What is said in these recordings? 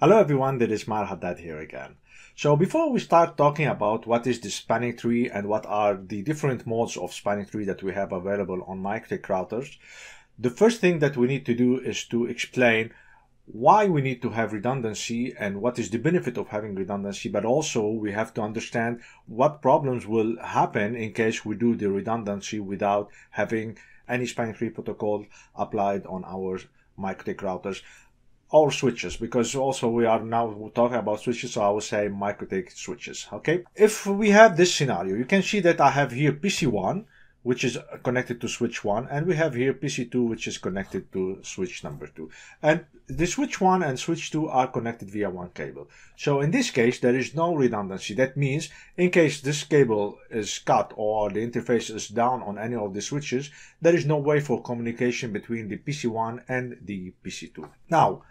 Hello everyone, this is Mar Haddad here again. So before we start talking about what is the spanning tree and what are the different modes of spanning tree that we have available on MikroTik routers, the first thing that we need to do is to explain why we need to have redundancy and what is the benefit of having redundancy, but also we have to understand what problems will happen in case we do the redundancy without having any spanning tree protocol applied on our MikroTik routers or switches, because also we are now talking about switches, so I will say MikroTik switches. Okay, if we have this scenario, you can see that I have here PC1, which is connected to switch 1, and we have here PC2, which is connected to switch number 2. And the switch 1 and switch 2 are connected via one cable. So in this case, there is no redundancy. That means in case this cable is cut or the interface is down on any of the switches, there is no way for communication between the PC1 and the PC2. Now,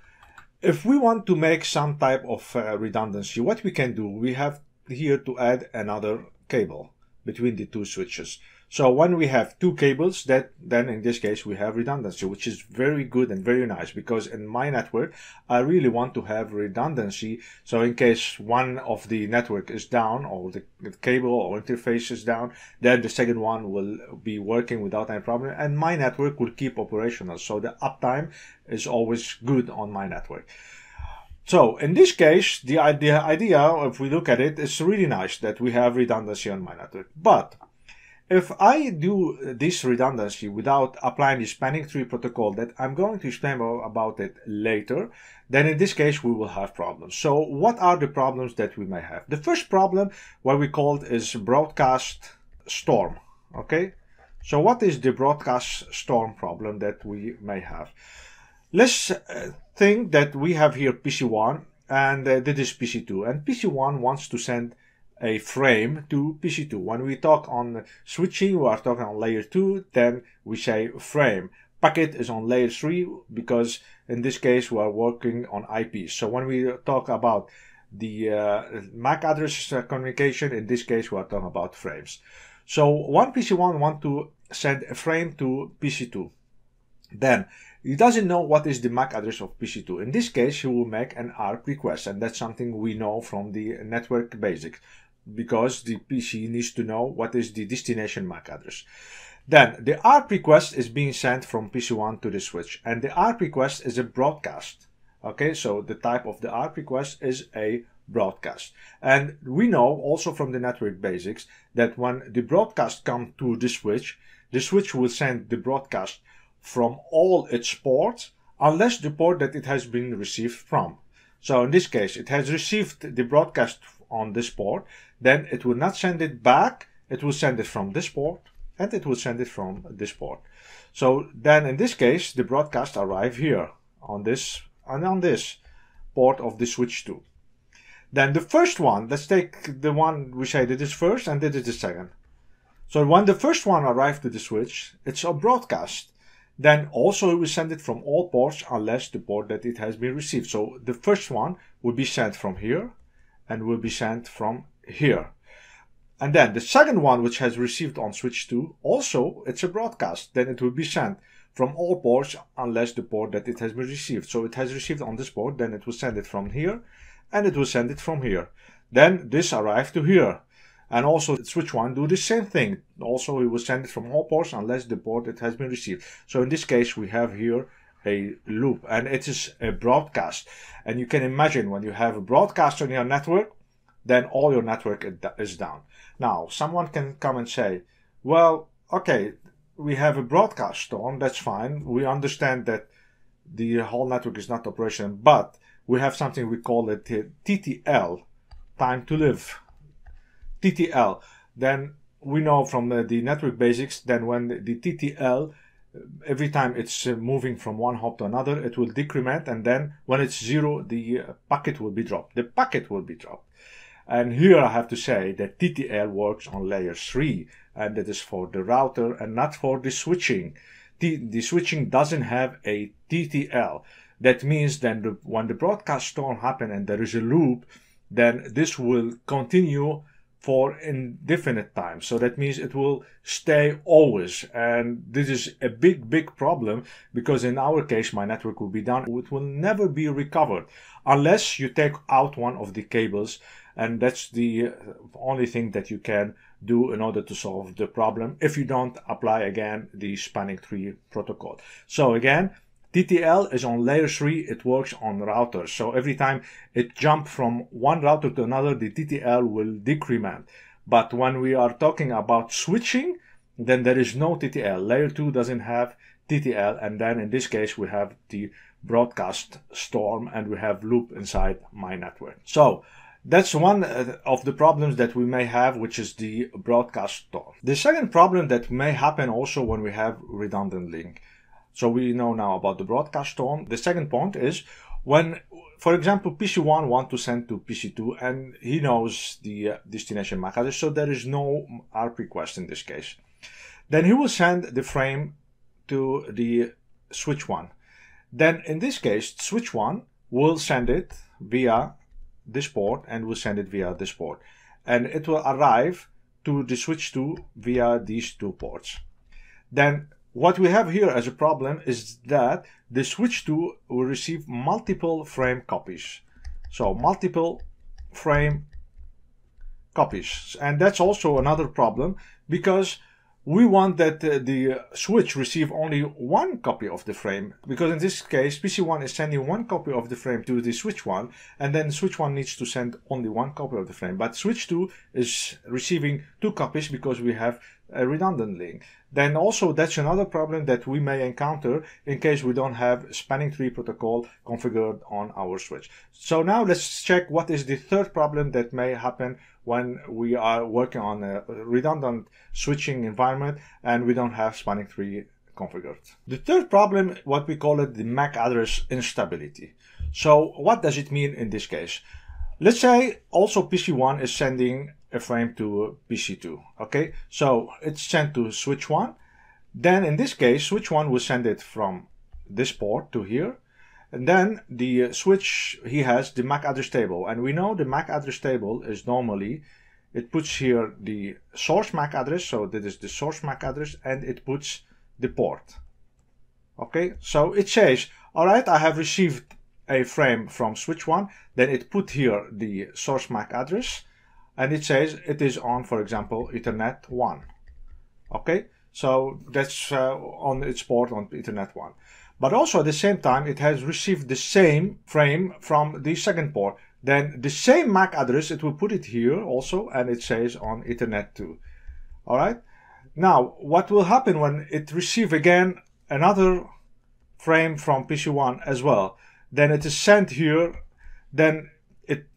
if we want to make some type of redundancy, what we can do, we have here to add another cable between the two switches. So when we have two cables, then in this case we have redundancy, which is very good and very nice, because in my network I really want to have redundancy. So in case one of the network is down, or the cable or interface is down, then the second one will be working without any problem, and my network will keep operational. So the uptime is always good on my network. So in this case, the idea, if we look at it, it's really nice that we have redundancy on my network. But if I do this redundancy without applying the spanning tree protocol that I'm going to explain about it later, then in this case we will have problems. So what are the problems that we may have? The first problem, what we called, is broadcast storm. Okay, so what is the broadcast storm problem that we may have? Let's think that we have here PC1 and this is PC2, and PC1 wants to send a frame to PC2. When we talk on switching, we are talking on layer 2, then we say frame. Packet is on layer 3, because in this case we are working on IP. So when we talk about the MAC address communication, in this case we are talking about frames. So one PC1 wants to send a frame to PC2. Then he doesn't know what is the MAC address of PC2. In this case, he will make an ARP request, and that's something we know from the network basics, because the PC needs to know what is the destination MAC address. Then the ARP request is being sent from PC1 to the switch, and the ARP request is a broadcast. Okay, so the type of the ARP request is a broadcast. And we know also from the network basics that when the broadcast comes to the switch will send the broadcast from all its ports, unless the port that it has been received from. So in this case, it has received the broadcast on this port, then it will not send it back, it will send it from this port, and it will send it from this port. So then in this case, the broadcast arrive here on this and on this port of the switch 2. Then the first one, let's take the one we say that is first and that is the second. So when the first one arrives to the switch, it's a broadcast. Then also we send it from all ports unless the port that it has been received. So the first one will be sent from here and will be sent from here. And then the second one, which has received on switch 2, also it's a broadcast. Then it will be sent from all ports unless the port that it has been received. So it has received on this port, then it will send it from here and it will send it from here. Then this arrived to here. And also switch 1 do the same thing. Also it will send it from all ports unless the port it has been received. So in this case we have here a loop, and it is a broadcast. And you can imagine when you have a broadcast on your network, then all your network is down. Now someone can come and say, well, okay, we have a broadcast storm, that's fine. We understand that the whole network is not operational, but we have something we call it TTL, time to live. TTL, then we know from the network basics, then when the TTL, every time it's moving from one hop to another, it will decrement, and then when it's 0, the packet will be dropped. The packet will be dropped. And here I have to say that TTL works on layer 3, and that is for the router and not for the switching. The switching doesn't have a TTL. That means then when the broadcast storm happens and there is a loop, then this will continue for indefinite time. So that means it will stay always. And this is a big problem, because in our case, my network will be down. It will never be recovered unless you take out one of the cables. And that's the only thing that you can do in order to solve the problem if you don't apply again the spanning tree protocol. So again, TTL is on layer 3, it works on routers. So every time it jumps from one router to another, the TTL will decrement. But when we are talking about switching, then there is no TTL. Layer 2 doesn't have TTL, and then in this case we have the broadcast storm and we have loop inside my network. So that's one of the problems that we may have, which is the broadcast storm. The second problem that may happen also when we have redundant link. So we know now about the broadcast storm. The second point is when, for example, PC1 wants to send to PC2 and he knows the destination MAC address, so there is no ARP request in this case. Then he will send the frame to the switch 1. Then in this case, switch 1 will send it via this port and will send it via this port. And it will arrive to the switch 2 via these two ports. Then what we have here as a problem is that the switch 2 will receive multiple frame copies. So multiple frame copies. And that's also another problem, because we want that the switch receive only one copy of the frame, because in this case PC1 is sending one copy of the frame to the switch 1, and then switch 1 needs to send only one copy of the frame. But switch 2 is receiving two copies because we have a redundant link. Then also that's another problem that we may encounter in case we don't have spanning tree protocol configured on our switch. So now let's check what is the third problem that may happen when we are working on a redundant switching environment and we don't have spanning tree configured. The third problem, what we call it, the MAC address instability. So what does it mean in this case? Let's say also PC1 is sending a frame to PC2. Okay, so it's sent to switch 1. Then in this case, switch 1 will send it from this port to here. And then the switch, he has the MAC address table. And we know the MAC address table is normally, it puts here the source MAC address. So that is the source MAC address, and it puts the port. Okay, so it says, all right, I have received a frame from switch 1. Then it put here the source MAC address. And it says it is on, for example, Ethernet 1. Okay, so that's on its port on Ethernet 1. But also at the same time, it has received the same frame from the second port. Then the same MAC address, it will put it here also, and it says on Ethernet 2. All right. Now, what will happen when it receives again another frame from PC1 as well? Then it is sent here. Then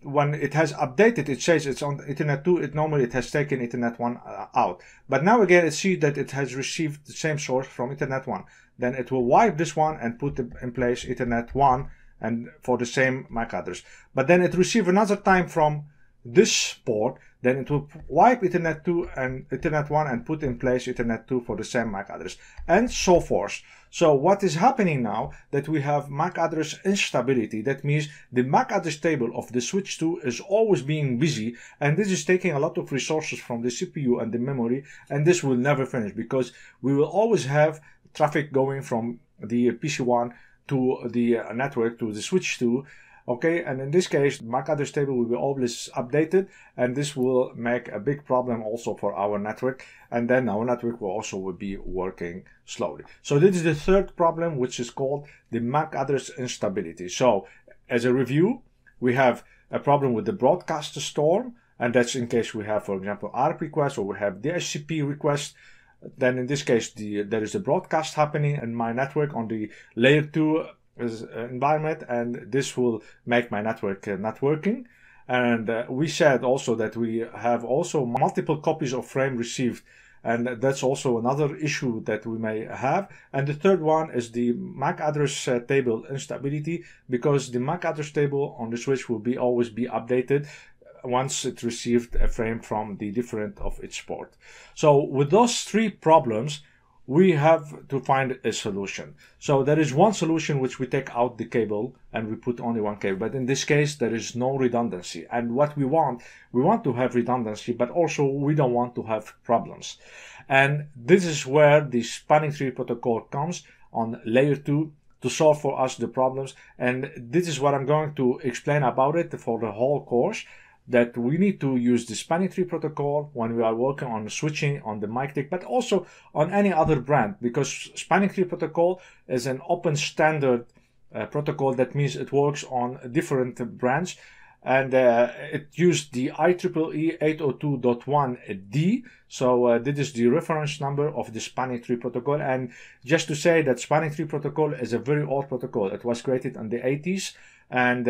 when it has updated, it says it's on Ethernet 2. Normally it has taken Ethernet 1 out. But now again, it sees that it has received the same source from Ethernet 1. Then it will wipe this one and put in place Ethernet 1 and for the same MAC address. But then it receives another time from this port. Then it will wipe Ethernet 2 and Ethernet 1 and put in place Ethernet 2 for the same MAC address, and so forth. So what is happening now, that we have MAC address instability. That means the MAC address table of the switch 2 is always being busy, and this is taking a lot of resources from the CPU and the memory, and this will never finish because we will always have traffic going from the PC1 to the network to the switch 2. Okay, and in this case, MAC address table will be always updated, and this will make a big problem also for our network, and then our network will also be working slowly. So this is the third problem, which is called the MAC address instability. So as a review, we have a problem with the broadcast storm, and that's in case we have, for example, ARP request, or we have the STP request. Then in this case, there is a broadcast happening in my network on the layer 2 environment, and this will make my network not working. And we said also that we have also multiple copies of frame received, and that's also another issue that we may have. And the third one is the MAC address table instability, because the MAC address table on the switch will always be updated once it received a frame from the different of its port. So with those three problems, we have to find a solution. So there is one solution which we take out the cable and we put only one cable. But in this case, there is no redundancy. And what we want to have redundancy, but also we don't want to have problems. And this is where the spanning tree protocol comes on layer 2 to solve for us the problems. And this is what I'm going to explain about it for the whole course, that we need to use the spanning tree protocol when we are working on switching on the MikroTik, but also on any other brand, because spanning tree protocol is an open standard protocol. That means it works on different brands, and it used the IEEE 802.1D. So this is the reference number of the spanning tree protocol. And just to say that spanning tree protocol is a very old protocol. It was created in the 80s. And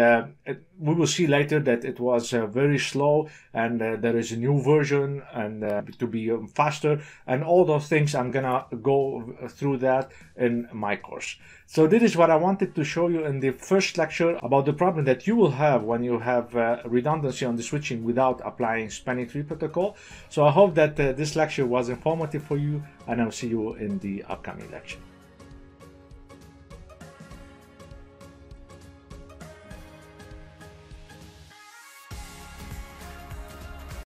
we will see later that it was very slow, and there is a new version and to be faster, and all those things. I'm gonna go through that in my course. So this is what I wanted to show you in the first lecture about the problem that you will have when you have redundancy on the switching without applying spanning tree protocol. So I hope that this lecture was informative for you, and I'll see you in the upcoming lecture.